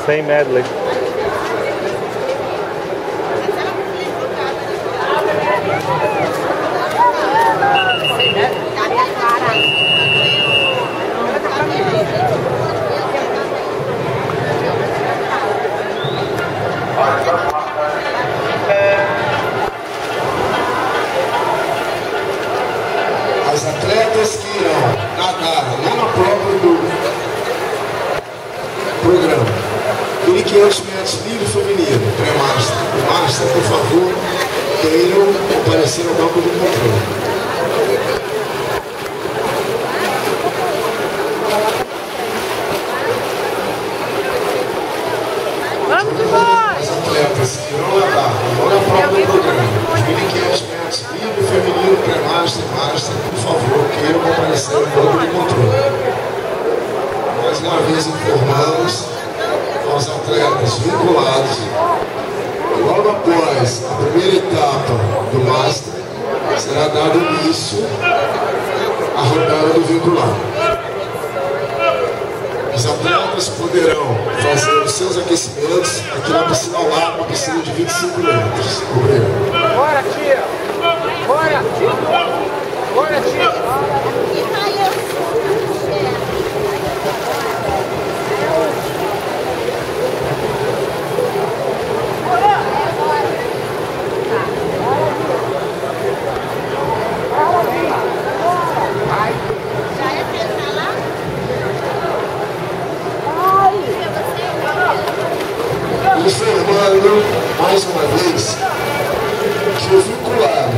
Sem medley. As atletas que irão nadar lá na prova do programa 1.500 metros livre feminino, pré-master e master, por favor, queiram comparecer ao banco do controle. Vamos embora! As atletas que irão nadar lá na prova do programa 1.500 metros livre feminino, pré-master e master, por favor, queiram comparecer ao banco do controle. Mais uma vez informamos aos atletas vinculados, logo após a primeira etapa do Master, será dado início à rodada do vinculado. Os atletas poderão fazer os seus aquecimentos aqui na piscina ao lado, uma piscina de 25 metros. Obrigado. Bora, tia! Bora! Bora, tia! Informando mais uma vez que o vinculado